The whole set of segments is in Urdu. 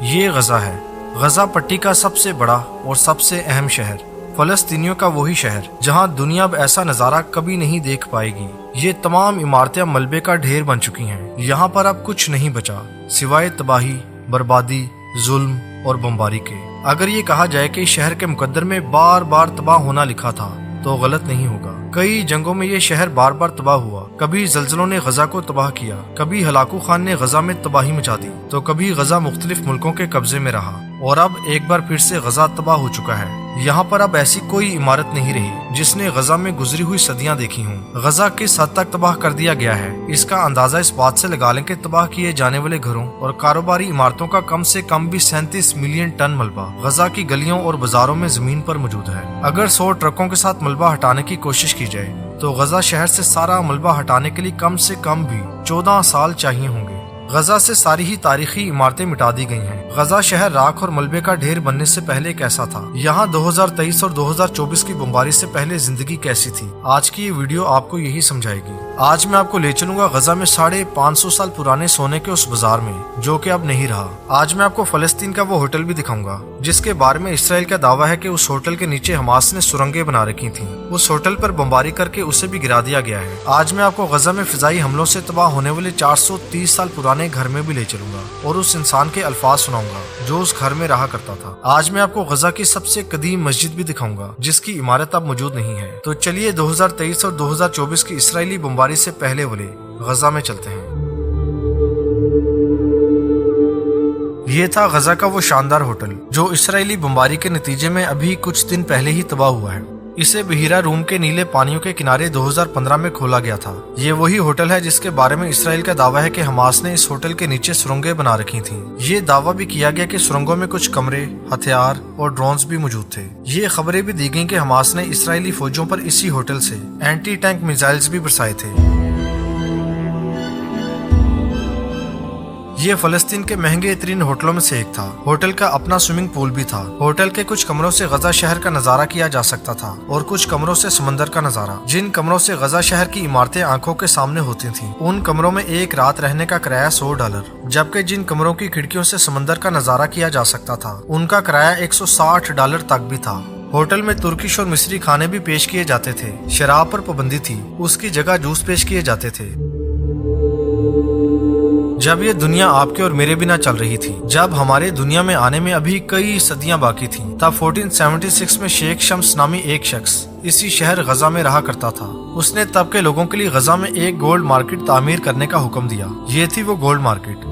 یہ غزہ ہے، غزہ پٹی کا سب سے بڑا اور سب سے اہم شہر، فلسطینیوں کا وہی شہر جہاں دنیا اب ایسا نظارہ کبھی نہیں دیکھ پائے گی۔ یہ تمام عمارتیں ملبے کا ڈھیر بن چکی ہیں، یہاں پر اب کچھ نہیں بچا سوائے تباہی، بربادی، ظلم اور بمباری کے۔ اگر یہ کہا جائے کہ شہر کے مقدر میں بار بار تباہ ہونا لکھا تھا تو غلط نہیں ہوگا۔ کئی جنگوں میں یہ شہر بار بار تباہ ہوا، کبھی زلزلوں نے غزہ کو تباہ کیا، کبھی ہلاکو خان نے غزہ میں تباہی مچا دی، تو کبھی غزہ مختلف ملکوں کے قبضے میں رہا، اور اب ایک بار پھر سے غزہ تباہ ہو چکا ہے۔ یہاں پر اب ایسی کوئی عمارت نہیں رہی جس نے غزہ میں گزری ہوئی صدیاں دیکھی ہوں۔ غزہ کس حد تک تباہ کر دیا گیا ہے اس کا اندازہ اس بات سے لگا لیں کہ تباہ کیے جانے والے گھروں اور کاروباری عمارتوں کا کم سے کم بھی 37 ملین ٹن ملبہ غزہ کی گلیوں اور بازاروں میں زمین پر موجود ہے۔ اگر 100 ٹرکوں کے ساتھ ملبہ ہٹانے کی کوشش کی جائے تو غزہ شہر سے سارا ملبہ ہٹانے کے لیے کم سے کم بھی 14 سال چاہیے ہوں گے۔ غزہ سے ساری ہی تاریخی عمارتیں مٹا دی گئی ہیں۔ غزہ شہر راکھ اور ملبے کا ڈھیر بننے سے پہلے کیسا تھا؟ یہاں 2023 اور 2024 کی بمباری سے پہلے زندگی کیسی تھی؟ آج کی یہ ویڈیو آپ کو یہی سمجھائے گی۔ آج میں آپ کو لے چلوں گا غزہ میں 550 سال پرانے سونے کے اس بازار میں جو کہ اب نہیں رہا۔ آج میں آپ کو فلسطین کا وہ ہوٹل بھی دکھاؤں گا جس کے بارے میں اسرائیل کا دعویٰ ہے کہ اس ہوٹل کے نیچے حماس نے سرنگیں بنا رکھی تھیں۔ اس ہوٹل پر بمباری کر کے اسے بھی گرا دیا گیا ہے۔ آج میں آپ کو غزہ میں فضائی حملوں سے تباہ ہونے والے 430 سال پرانے گھر میں بھی لے چلوں گا اور اس انسان کے الفاظ سناؤں گا جو اس گھر میں رہا کرتا تھا۔ آج میں آپ کو غزہ کی سب سے قدیم مسجد بھی دکھاؤں گا جس کی عمارت اب موجود نہیں ہے۔ تو چلیے 2023 اور 2024 کی اسرائیلی بمباری سے پہلے والے غزہ میں چلتے ہیں۔ یہ تھا غزہ کا وہ شاندار ہوٹل جو اسرائیلی بمباری کے نتیجے میں ابھی کچھ دن پہلے ہی تباہ ہوا ہے۔ اسے بحیرہ روم کے نیلے پانیوں کے کنارے 2015 میں کھولا گیا تھا۔ یہ وہی ہوٹل ہے جس کے بارے میں اسرائیل کا دعویٰ ہے کہ حماس نے اس ہوٹل کے نیچے سرنگیں بنا رکھی تھیں۔ یہ دعویٰ بھی کیا گیا کہ سرنگوں میں کچھ کمرے، ہتھیار اور ڈرونز بھی موجود تھے۔ یہ خبریں بھی دی گئیں کہ حماس نے اسرائیلی فوجوں پر اسی ہوٹل سے اینٹی ٹینک میزائلز بھی برسائے تھے۔ یہ فلسطین کے مہنگے ترین ہوٹلوں میں سے ایک تھا۔ ہوٹل کا اپنا سوئمنگ پول بھی تھا۔ ہوٹل کے کچھ کمروں سے غزہ شہر کا نظارہ کیا جا سکتا تھا اور کچھ کمروں سے سمندر کا نظارہ۔ جن کمروں سے غزہ شہر کی عمارتیں آنکھوں کے سامنے ہوتی تھیں ان کمروں میں ایک رات رہنے کا کرایہ $100، جبکہ جن کمروں کی کھڑکیوں سے سمندر کا نظارہ کیا جا سکتا تھا ان کا کرایہ $160 تک بھی تھا۔ ہوٹل میں ترکش اور مصری کھانے بھی پیش کیے جاتے تھے۔ شراب پر پابندی تھی، اس کی جگہ جوس پیش کیے جاتے تھے۔ جب یہ دنیا آپ کے اور میرے بنا چل رہی تھی، جب ہمارے دنیا میں آنے میں ابھی کئی صدیاں باقی تھیں، تب 1476 میں شیخ شمس نامی ایک شخص اسی شہر غزہ میں رہا کرتا تھا۔ اس نے تب کے لوگوں کے لیے غزہ میں ایک گولڈ مارکیٹ تعمیر کرنے کا حکم دیا۔ یہ تھی وہ گولڈ مارکیٹ۔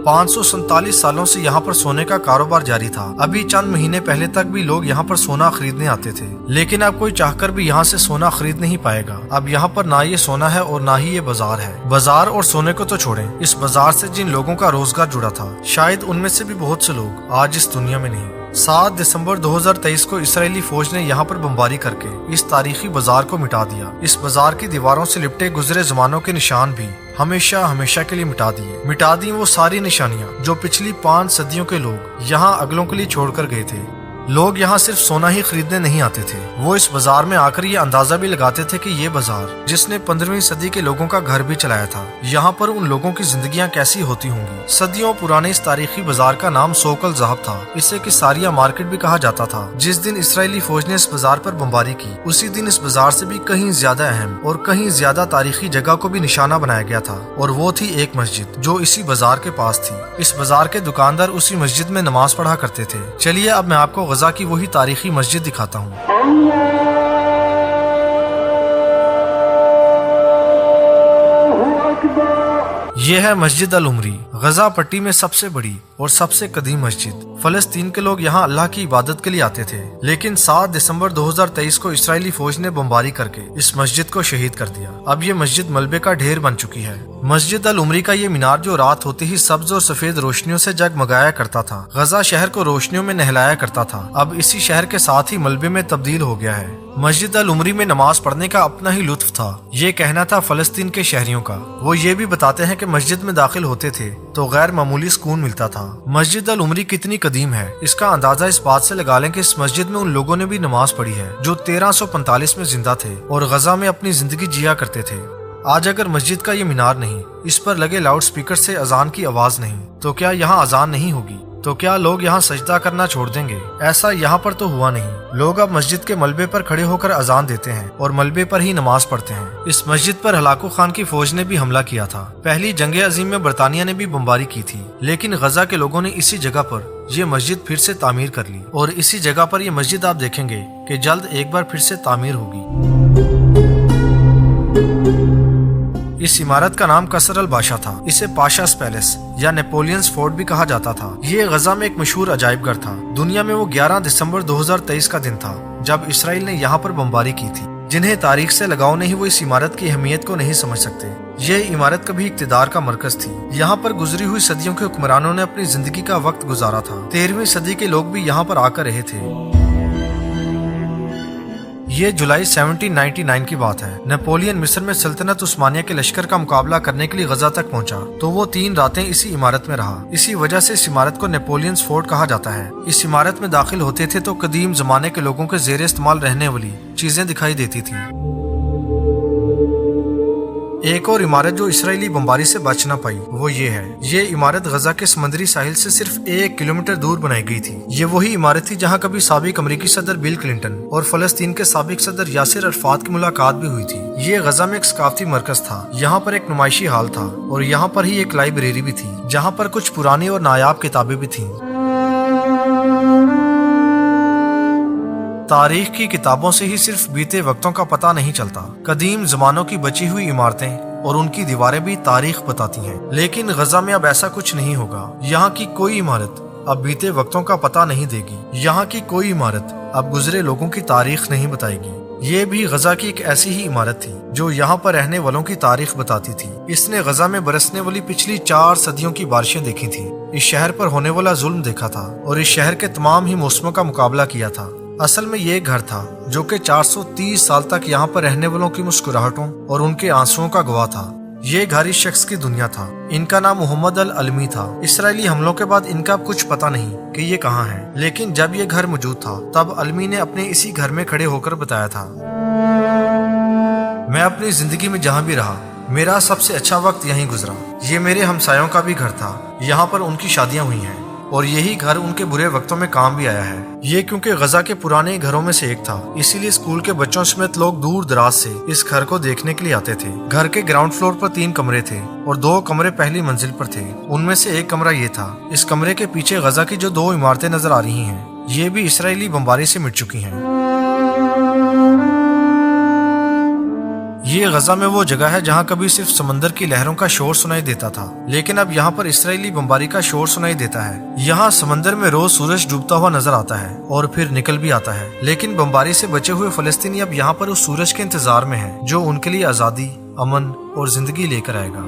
547 سالوں سے یہاں پر سونے کا کاروبار جاری تھا۔ ابھی چند مہینے پہلے تک بھی لوگ یہاں پر سونا خریدنے آتے تھے، لیکن اب کوئی چاہ کر بھی یہاں سے سونا خرید نہیں پائے گا۔ اب یہاں پر نہ یہ سونا ہے اور نہ ہی یہ بازار ہے۔ بازار اور سونے کو تو چھوڑیں، اس بازار سے جن لوگوں کا روزگار جڑا تھا شاید ان میں سے بھی بہت سے لوگ آج اس دنیا میں نہیں۔ 7 دسمبر 2023 کو اسرائیلی فوج نے یہاں پر بمباری کر کے اس تاریخی بازار کو مٹا دیا۔ اس بازار کی دیواروں سے لپٹے گزرے زمانوں کے نشان بھی ہمیشہ ہمیشہ کے لیے مٹا دی وہ ساری نشانیاں جو پچھلی 5 صدیوں کے لوگ یہاں اگلوں کے لیے چھوڑ کر گئے تھے۔ لوگ یہاں صرف سونا ہی خریدنے نہیں آتے تھے، وہ اس بازار میں آ کر یہ اندازہ بھی لگاتے تھے کہ یہ بازار جس نے 15ویں صدی کے لوگوں کا گھر بھی چلایا تھا، یہاں پر ان لوگوں کی زندگیاں کیسی ہوتی ہوں گی۔ صدیوں پرانے اس تاریخی بازار کا نام سوکل ذہب تھا۔ اسے کساریہ مارکیٹ بھی کہا جاتا تھا۔ جس دن اسرائیلی فوج نے اس بازار پر بمباری کی اسی دن اس بازار سے بھی کہیں زیادہ اہم اور کہیں زیادہ تاریخی جگہ کو بھی نشانہ بنایا گیا تھا، اور وہ تھی ایک مسجد جو اسی بازار کے پاس تھی۔ اس بازار کے دکاندار اسی مسجد میں نماز پڑھا کرتے تھے۔ چلیے اب میں آپ کو غزہ کی وہی تاریخی مسجد دکھاتا ہوں۔ یہ ہے مسجد العمری، غزہ پٹی میں سب سے بڑی اور سب سے قدیم مسجد۔ فلسطین کے لوگ یہاں اللہ کی عبادت کے لیے آتے تھے، لیکن 7 دسمبر 2023 کو اسرائیلی فوج نے بمباری کر کے اس مسجد کو شہید کر دیا۔ اب یہ مسجد ملبے کا ڈھیر بن چکی ہے۔ مسجد العمری کا یہ مینار جو رات ہوتے ہی سبز اور سفید روشنیوں سے جگمگایا کرتا تھا، غزہ شہر کو روشنیوں میں نہلایا کرتا تھا، اب اسی شہر کے ساتھ ہی ملبے میں تبدیل ہو گیا ہے۔ مسجد العمری میں نماز پڑھنے کا اپنا ہی لطف تھا، یہ کہنا تھا فلسطین کے شہریوں کا۔ وہ یہ بھی بتاتے ہیں کہ مسجد میں داخل ہوتے تھے تو غیر معمولی سکون ملتا تھا۔ مسجد العمری کتنی قدیم ہے اس کا اندازہ اس بات سے لگا لیں کہ اس مسجد میں ان لوگوں نے بھی نماز پڑھی ہے جو 1345 میں زندہ تھے اور غزہ میں اپنی زندگی جیا کرتے تھے۔ آج اگر مسجد کا یہ مینار نہیں، اس پر لگے لاؤڈ سپیکر سے اذان کی آواز نہیں، تو کیا یہاں اذان نہیں ہوگی؟ تو کیا لوگ یہاں سجدہ کرنا چھوڑ دیں گے؟ ایسا یہاں پر تو ہوا نہیں۔ لوگ اب مسجد کے ملبے پر کھڑے ہو کر اذان دیتے ہیں اور ملبے پر ہی نماز پڑھتے ہیں۔ اس مسجد پر ہلاکو خان کی فوج نے بھی حملہ کیا تھا۔ پہلی جنگ عظیم میں برطانیہ نے بھی بمباری کی تھی، لیکن غزہ کے لوگوں نے اسی جگہ پر یہ مسجد پھر سے تعمیر کر لی، اور اسی جگہ پر یہ مسجد آپ دیکھیں گے کہ جلد ایک بار پھر سے تعمیر ہوگی۔ اس عمارت کا نام قصر الباشا تھا۔ اسے پاشاس پیلس یا نیپولینز فورٹ بھی کہا جاتا تھا۔ یہ غزہ میں ایک مشہور عجائب گھر تھا۔ دنیا میں وہ 11 دسمبر 2023 کا دن تھا جب اسرائیل نے یہاں پر بمباری کی تھی۔ جنہیں تاریخ سے لگاؤ نہیں، وہ اس عمارت کی اہمیت کو نہیں سمجھ سکتے۔ یہ عمارت کبھی اقتدار کا مرکز تھی۔ یہاں پر گزری ہوئی صدیوں کے حکمرانوں نے اپنی زندگی کا وقت گزارا تھا۔ 13ویں صدی کے لوگ بھی یہاں پر آ کر رہے تھے۔ یہ جولائی 1799 کی بات ہے۔ نیپولین مصر میں سلطنت عثمانیہ کے لشکر کا مقابلہ کرنے کے لیے غزہ تک پہنچا تو وہ 3 راتیں اسی عمارت میں رہا۔ اسی وجہ سے اس عمارت کو نیپولینز فورٹ کہا جاتا ہے۔ اس عمارت میں داخل ہوتے تھے تو قدیم زمانے کے لوگوں کے زیر استعمال رہنے والی چیزیں دکھائی دیتی تھیں۔ ایک اور عمارت جو اسرائیلی بمباری سے بچ نہ پائی وہ یہ ہے۔ یہ عمارت غزہ کے سمندری ساحل سے صرف 1 کلومیٹر دور بنائی گئی تھی۔ یہ وہی عمارت تھی جہاں کبھی سابق امریکی صدر بل کلنٹن اور فلسطین کے سابق صدر یاسر عرفات کی ملاقات بھی ہوئی تھی۔ یہ غزہ میں ایک ثقافتی مرکز تھا۔ یہاں پر ایک نمائشی ہال تھا اور یہاں پر ہی ایک لائبریری بھی تھی جہاں پر کچھ پرانی اور نایاب کتابیں بھی تھیں۔ تاریخ کی کتابوں سے ہی صرف بیتے وقتوں کا پتہ نہیں چلتا، قدیم زمانوں کی بچی ہوئی عمارتیں اور ان کی دیواریں بھی تاریخ بتاتی ہیں۔ لیکن غزہ میں اب ایسا کچھ نہیں ہوگا۔ یہاں کی کوئی عمارت اب بیتے وقتوں کا پتہ نہیں دے گی۔ یہاں کی کوئی عمارت اب گزرے لوگوں کی تاریخ نہیں بتائے گی۔ یہ بھی غزہ کی ایک ایسی ہی عمارت تھی جو یہاں پر رہنے والوں کی تاریخ بتاتی تھی۔ اس نے غزہ میں برسنے والی پچھلی 4 صدیوں کی بارشیں دیکھی تھیں، اس شہر پر ہونے والا ظلم دیکھا تھا اور اس شہر کے تمام ہی موسموں کا مقابلہ کیا تھا۔ اصل میں یہ گھر تھا جو کہ 430 سال تک یہاں پر رہنے والوں کی مسکراہٹوں اور ان کے آنسوؤں کا گواہ تھا۔ یہ گھر اس شخص کی دنیا تھا۔ ان کا نام محمد العلمی تھا۔ اسرائیلی حملوں کے بعد ان کا کچھ پتہ نہیں کہ یہ کہاں ہے، لیکن جب یہ گھر موجود تھا تب علمی نے اپنے اسی گھر میں کھڑے ہو کر بتایا تھا، میں اپنی زندگی میں جہاں بھی رہا میرا سب سے اچھا وقت یہیں گزرا۔ یہ میرے ہمسایوں کا بھی گھر تھا، یہاں پر ان کی شادیاں ہوئی ہیں اور یہی گھر ان کے برے وقتوں میں کام بھی آیا ہے۔ یہ کیونکہ غزہ کے پرانے گھروں میں سے ایک تھا، اسی لیے اسکول کے بچوں سمیت لوگ دور دراز سے اس گھر کو دیکھنے کے لیے آتے تھے۔ گھر کے گراؤنڈ فلور پر 3 کمرے تھے اور 2 کمرے پہلی منزل پر تھے۔ ان میں سے ایک کمرہ یہ تھا۔ اس کمرے کے پیچھے غزہ کی جو 2 عمارتیں نظر آ رہی ہیں یہ بھی اسرائیلی بمباری سے مٹ چکی ہیں۔ یہ غزہ میں وہ جگہ ہے جہاں کبھی صرف سمندر کی لہروں کا شور سنائی دیتا تھا، لیکن اب یہاں پر اسرائیلی بمباری کا شور سنائی دیتا ہے۔ یہاں سمندر میں روز سورج ڈوبتا ہوا نظر آتا ہے اور پھر نکل بھی آتا ہے، لیکن بمباری سے بچے ہوئے فلسطینی اب یہاں پر اس سورج کے انتظار میں ہیں جو ان کے لیے آزادی، امن اور زندگی لے کر آئے گا۔